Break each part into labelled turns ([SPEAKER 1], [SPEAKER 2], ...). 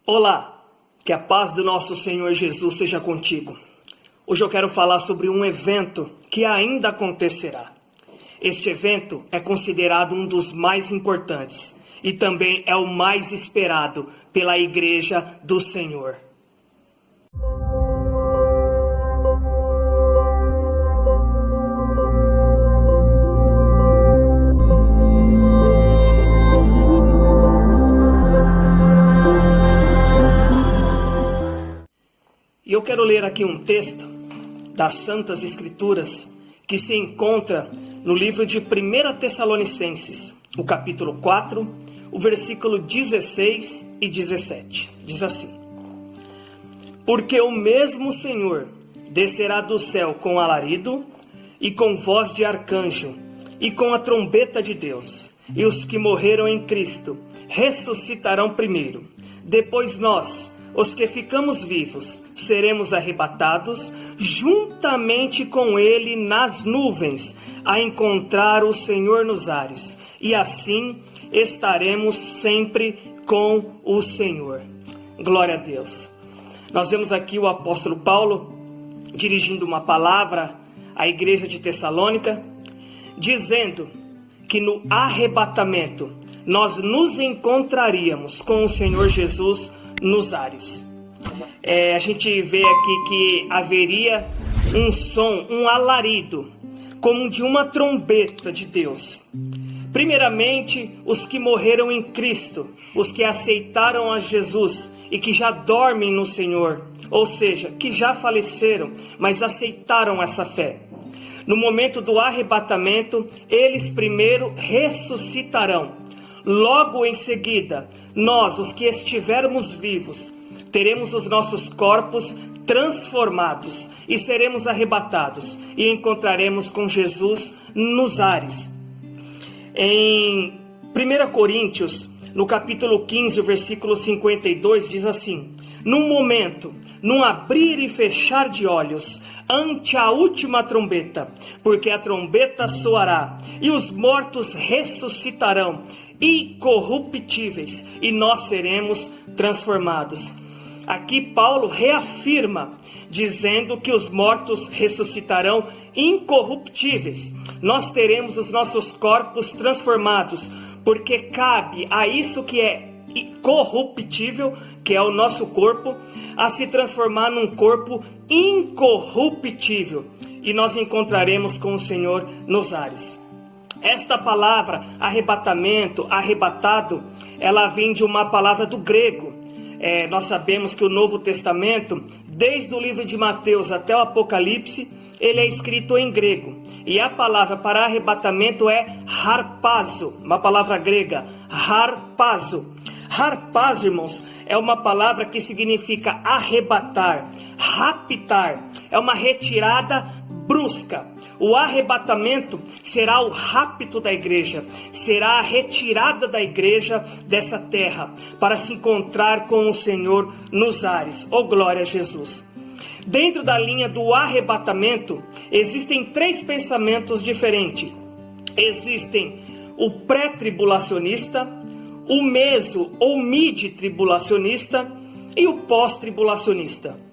[SPEAKER 1] Olá, que a paz do nosso Senhor Jesus seja contigo. Hoje eu quero falar sobre um evento que ainda acontecerá. Este evento é considerado um dos mais importantes e também é o mais esperado pela Igreja do Senhor. E eu quero ler aqui um texto das Santas Escrituras que se encontra no livro de 1 Tessalonicenses, o capítulo 4, o versículo 16 e 17. Diz assim: Porque o mesmo Senhor descerá do céu com alarido e com voz de arcanjo e com a trombeta de Deus, e os que morreram em Cristo ressuscitarão primeiro. Depois nós, os que ficamos vivos, seremos arrebatados juntamente com ele nas nuvens, a encontrar o Senhor nos ares, e assim estaremos sempre com o Senhor. Glória a Deus. Nós vemos aqui o apóstolo Paulo dirigindo uma palavra à igreja de Tessalônica, dizendo que no arrebatamento nós nos encontraríamos com o Senhor Jesus nos ares. A gente vê aqui que haveria um som, um alarido, como de uma trombeta de Deus. Primeiramente, os que morreram em Cristo, os que aceitaram a Jesus e que já dormem no Senhor, ou seja, que já faleceram, mas aceitaram essa fé. No momento do arrebatamento, eles primeiro ressuscitarão. Logo em seguida, nós, os que estivermos vivos, teremos os nossos corpos transformados e seremos arrebatados e encontraremos com Jesus nos ares. Em 1 Coríntios, no capítulo 15, o versículo 52, diz assim: Num momento, num abrir e fechar de olhos, ante a última trombeta, porque a trombeta soará, e os mortos ressuscitarão, incorruptíveis, e nós seremos transformados. Aqui Paulo reafirma, dizendo que os mortos ressuscitarão incorruptíveis. Nós teremos os nossos corpos transformados, porque cabe a isso que é corruptível, que é o nosso corpo, a se transformar num corpo incorruptível, e nós encontraremos com o Senhor nos ares. Esta palavra, arrebatamento, arrebatado, ela vem de uma palavra do grego. Nós sabemos que o Novo Testamento, desde o livro de Mateus até o Apocalipse, ele é escrito em grego. E a palavra para arrebatamento é harpazo, uma palavra grega, harpazo. Harpazo, irmãos, é uma palavra que significa arrebatar, raptar, é uma retirada brusca. O arrebatamento será o rapto da igreja, será a retirada da igreja dessa terra, para se encontrar com o Senhor nos ares. Oh, glória a Jesus! Dentro da linha do arrebatamento, existem três pensamentos diferentes. Existem o pré-tribulacionista, o meso ou mid-tribulacionista e o pós-tribulacionista.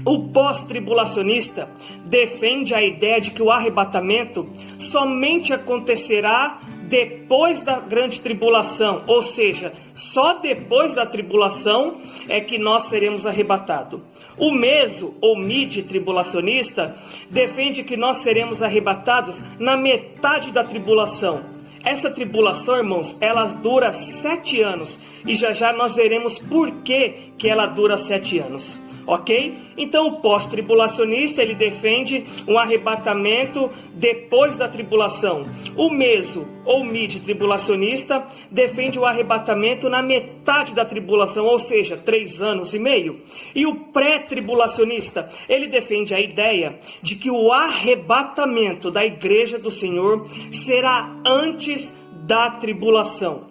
[SPEAKER 1] O pós-tribulacionista defende a ideia de que o arrebatamento somente acontecerá depois da grande tribulação, ou seja, só depois da tribulação é que nós seremos arrebatados. O meso ou mid-tribulacionista defende que nós seremos arrebatados na metade da tribulação. Essa tribulação, irmãos, ela dura 7 anos e já nós veremos por que ela dura 7 anos. Ok? Então o pós-tribulacionista, ele defende um arrebatamento depois da tribulação. O meso ou mid-tribulacionista defende o arrebatamento na metade da tribulação, ou seja, 3 anos e meio. E o pré-tribulacionista, ele defende a ideia de que o arrebatamento da igreja do Senhor será antes da tribulação.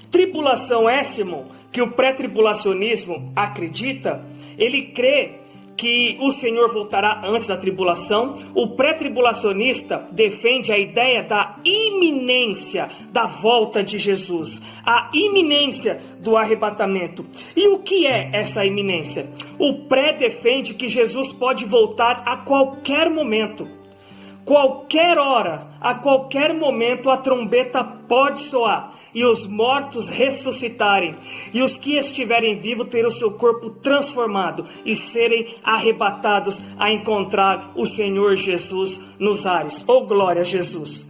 [SPEAKER 1] Tribulação essa, irmão, que o pré-tribulacionismo acredita, ele crê que o Senhor voltará antes da tribulação. O pré-tribulacionista defende a ideia da iminência da volta de Jesus, a iminência do arrebatamento. E o que é essa iminência? O pré defende que Jesus pode voltar a qualquer momento. Qualquer hora, a qualquer momento, a trombeta pode soar e os mortos ressuscitarem, e os que estiverem vivos terem o seu corpo transformado e serem arrebatados a encontrar o Senhor Jesus nos ares. Oh, glória a Jesus!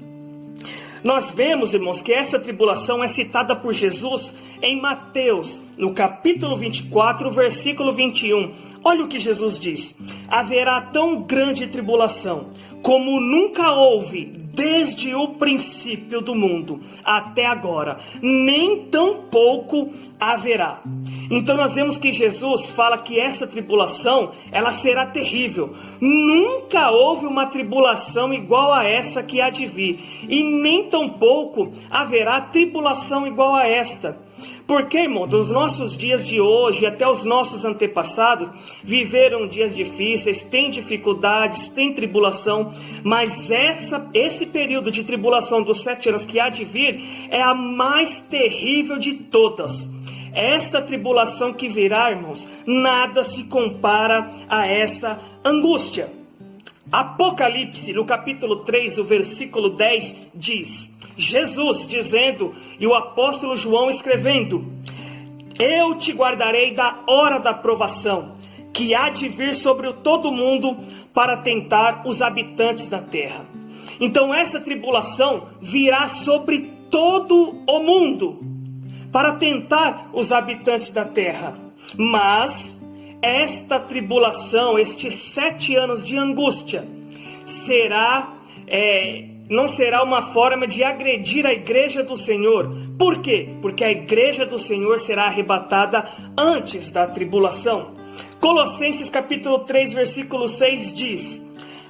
[SPEAKER 1] Nós vemos, irmãos, que essa tribulação é citada por Jesus em Mateus, no capítulo 24, versículo 21. Olha o que Jesus diz: haverá tão grande tribulação como nunca houve desde o princípio do mundo até agora, nem tão pouco haverá. Então nós vemos que Jesus fala que essa tribulação, ela será terrível. Nunca houve uma tribulação igual a essa que há de vir, e nem tão pouco haverá tribulação igual a esta. Porque, irmão, dos nossos dias de hoje até os nossos antepassados viveram dias difíceis, têm dificuldades, têm tribulação, mas esse período de tribulação dos 7 anos que há de vir é a mais terrível de todas. Esta tribulação que virá, irmãos, nada se compara a essa angústia. Apocalipse, no capítulo 3, o versículo 10, diz: Jesus dizendo, e o apóstolo João escrevendo: eu te guardarei da hora da provação, que há de vir sobre todo o mundo para tentar os habitantes da terra. Então essa tribulação virá sobre todo o mundo, para tentar os habitantes da terra. Mas esta tribulação, estes 7 anos de angústia, não será uma forma de agredir a igreja do Senhor. Por quê? Porque a igreja do Senhor será arrebatada antes da tribulação. Colossenses capítulo 3, versículo 6 diz: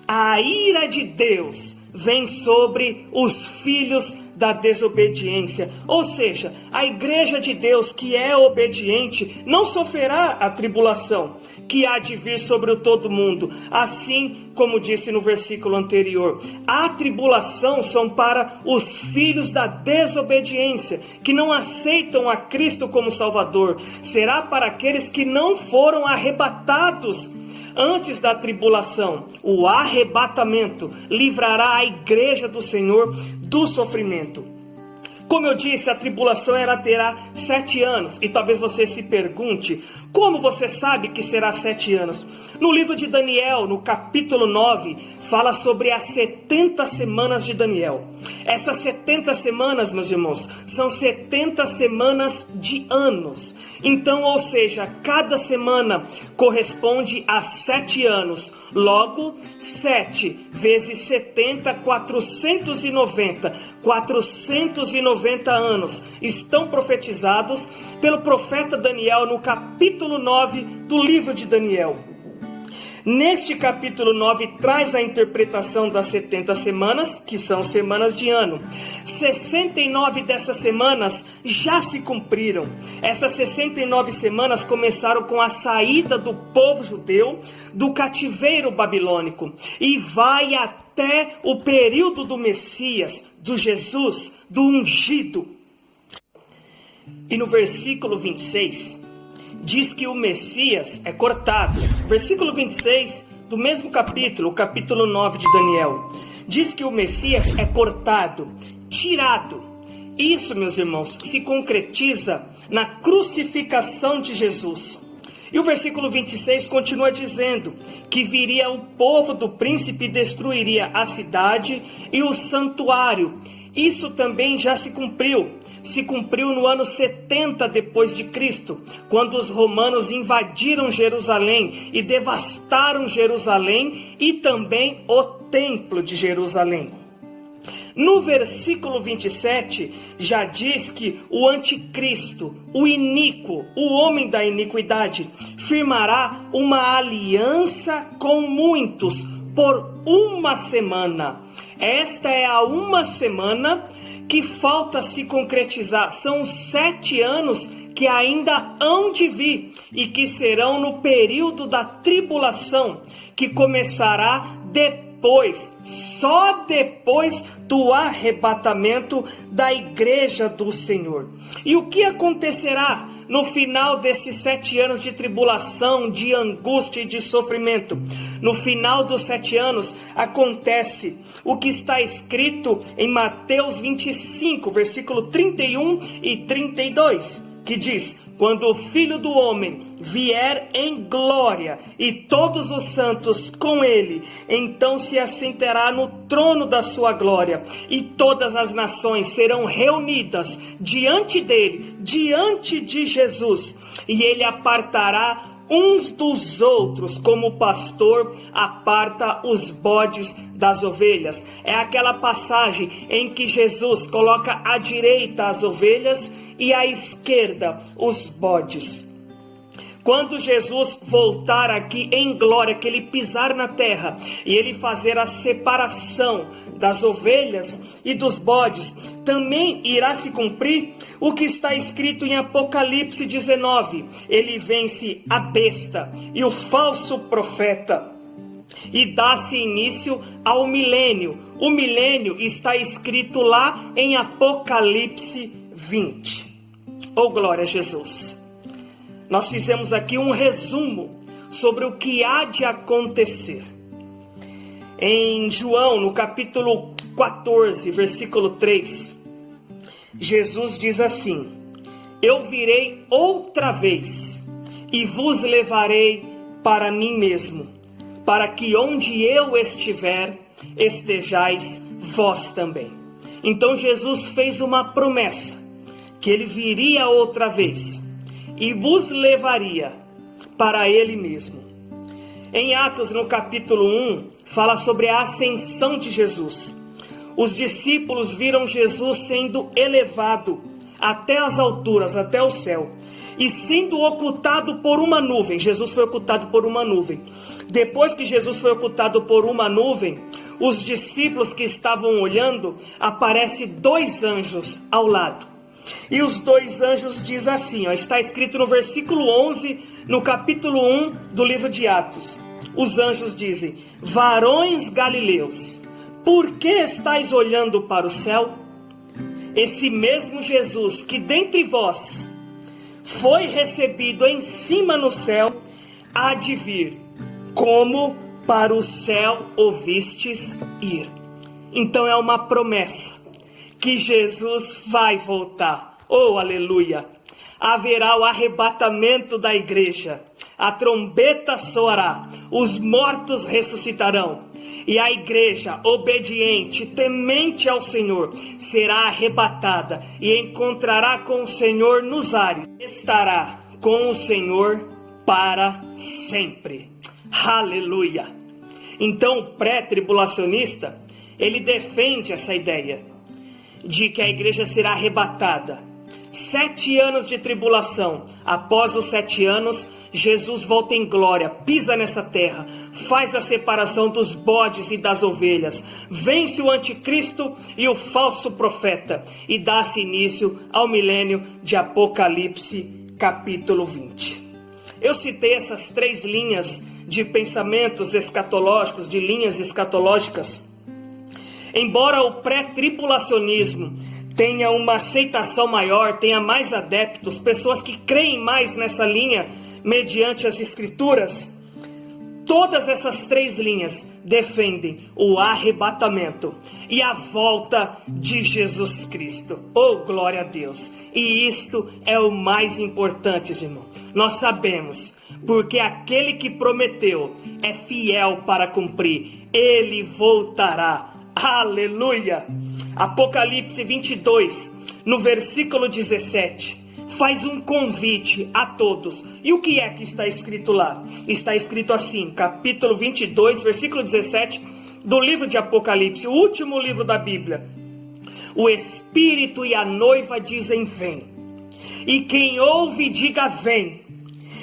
[SPEAKER 1] a ira de Deus vem sobre os filhos da desobediência. Ou seja, a igreja de Deus que é obediente não sofrerá a tribulação que há de vir sobre o todo mundo. Assim como disse no versículo anterior, a tribulação são para os filhos da desobediência, que não aceitam a Cristo como Salvador. Será para aqueles que não foram arrebatados antes da tribulação. O arrebatamento livrará a igreja do Senhor do sofrimento. Como eu disse, a tribulação ela terá 7 anos. E talvez você se pergunte, como você sabe que será 7 anos? No livro de Daniel, no capítulo 9, fala sobre as 70 semanas de Daniel. Essas 70 semanas, meus irmãos, são 70 semanas de anos. Então, ou seja, cada semana corresponde a 7 anos. Logo, 7 vezes 70, 490. 490 anos estão profetizados pelo profeta Daniel no capítulo 9 do livro de Daniel. Neste capítulo 9 traz a interpretação das 70 semanas, que são semanas de ano. 69 dessas semanas já se cumpriram. Essas 69 semanas começaram com a saída do povo judeu do cativeiro babilônico e vai até o período do Messias, do Jesus, do ungido. E no versículo 26... diz que o Messias é cortado. Versículo 26 do mesmo capítulo, o capítulo 9 de Daniel. Diz que o Messias é cortado, tirado. Isso, meus irmãos, se concretiza na crucificação de Jesus. E o versículo 26 continua dizendo que viria o povo do príncipe e destruiria a cidade e o santuário. Isso também já se cumpriu. Se cumpriu no ano 70 depois de Cristo, quando os romanos invadiram Jerusalém e devastaram Jerusalém e também o templo de Jerusalém. No versículo 27 já diz que o anticristo, o iníquo, o homem da iniquidade, firmará uma aliança com muitos por uma semana. Esta é a uma semana que falta se concretizar. São 7 anos que ainda hão de vir e que serão no período da tribulação, que começará depois, só depois do arrebatamento da igreja do Senhor. E o que acontecerá no final desses 7 anos de tribulação, de angústia e de sofrimento? No final dos 7 anos acontece o que está escrito em Mateus 25, versículo 31 e 32, que diz: quando o Filho do Homem vier em glória e todos os santos com ele, então se assentará no trono da sua glória, e todas as nações serão reunidas diante dele, diante de Jesus, e ele apartará uns dos outros, como o pastor aparta os bodes das ovelhas. É aquela passagem em que Jesus coloca à direita as ovelhas e à esquerda os bodes. Quando Jesus voltar aqui em glória, que ele pisar na terra e ele fazer a separação das ovelhas e dos bodes, também irá se cumprir o que está escrito em Apocalipse 19. Ele vence a besta e o falso profeta e dá-se início ao milênio. O milênio está escrito lá em Apocalipse 20. Oh, glória a Jesus! Nós fizemos aqui um resumo sobre o que há de acontecer. Em João, no capítulo 14, versículo 3, Jesus diz assim: eu virei outra vez e vos levarei para mim mesmo, para que onde eu estiver, estejais vós também. Então Jesus fez uma promessa, que ele viria outra vez e vos levaria para ele mesmo. Em Atos, no capítulo 1, fala sobre a ascensão de Jesus. Os discípulos viram Jesus sendo elevado até as alturas, até o céu, e sendo ocultado por uma nuvem. Jesus foi ocultado por uma nuvem. Depois que Jesus foi ocultado por uma nuvem, os discípulos que estavam olhando, aparecem 2 anjos ao lado. E os 2 anjos diz assim, está escrito no versículo 11, no capítulo 1 do livro de Atos. Os anjos dizem: varões galileus, por que estáis olhando para o céu? Esse mesmo Jesus que dentre vós foi recebido em cima no céu, há de vir, como para o céu o vistes ir. Então é uma promessa que Jesus vai voltar. Oh, aleluia! Haverá o arrebatamento da igreja. A trombeta soará, os mortos ressuscitarão. E a igreja obediente, temente ao Senhor, será arrebatada e encontrará com o Senhor nos ares. Estará com o Senhor para sempre. Aleluia! Então o pré-tribulacionista, ele defende essa ideia de que a igreja será arrebatada. 7 anos de tribulação. Após os 7 anos, Jesus volta em glória, pisa nessa terra, faz a separação dos bodes e das ovelhas, vence o anticristo e o falso profeta e dá-se início ao milênio de Apocalipse capítulo 20. Eu citei essas 3 linhas de pensamentos escatológicos, de linhas escatológicas. Embora o pré-tribulacionismo tenha uma aceitação maior, tenha mais adeptos, pessoas que creem mais nessa linha mediante as escrituras, todas essas 3 linhas defendem o arrebatamento e a volta de Jesus Cristo. Oh, glória a Deus! E isto é o mais importante, irmão. Nós sabemos, porque aquele que prometeu é fiel para cumprir. Ele voltará. Aleluia! Apocalipse 22, no versículo 17, faz um convite a todos. E o que é que está escrito lá? Está escrito assim, capítulo 22, versículo 17, do livro de Apocalipse, o último livro da Bíblia. O Espírito e a noiva dizem: vem. E quem ouve, diga: vem.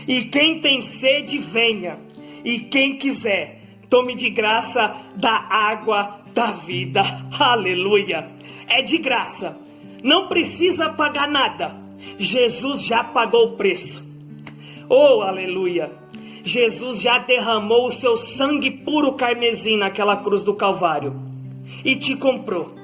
[SPEAKER 1] E quem tem sede, venha. E quem quiser, tome de graça da água da vida. Aleluia! É de graça, não precisa pagar nada. Jesus já pagou o preço. Oh, aleluia! Jesus já derramou o seu sangue puro carmesim naquela cruz do Calvário e te comprou.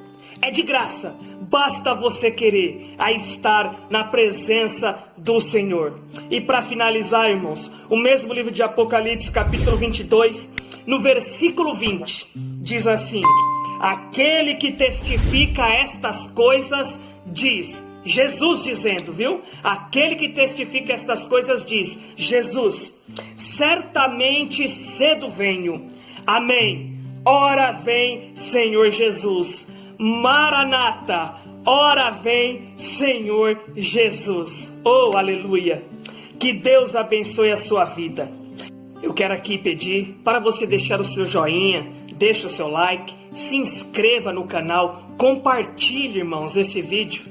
[SPEAKER 1] É de graça, basta você querer a estar na presença do Senhor. E para finalizar, irmãos, o mesmo livro de Apocalipse, capítulo 22, no versículo 20, diz assim: aquele que testifica estas coisas diz, Jesus dizendo, viu? Aquele que testifica estas coisas diz, Jesus, certamente cedo venho. Amém. Ora vem, Senhor Jesus. Maranata, ora vem, Senhor Jesus. Oh, aleluia. Que Deus abençoe a sua vida. Eu quero aqui pedir para você deixar o seu joinha, deixa o seu like, se inscreva no canal, compartilhe, irmãos, esse vídeo,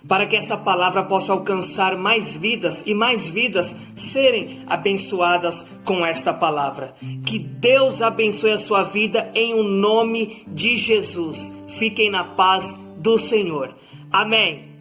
[SPEAKER 1] para que essa palavra possa alcançar mais vidas e mais vidas serem abençoadas com esta palavra. Que Deus abençoe a sua vida em o nome de Jesus. Fiquem na paz do Senhor. Amém.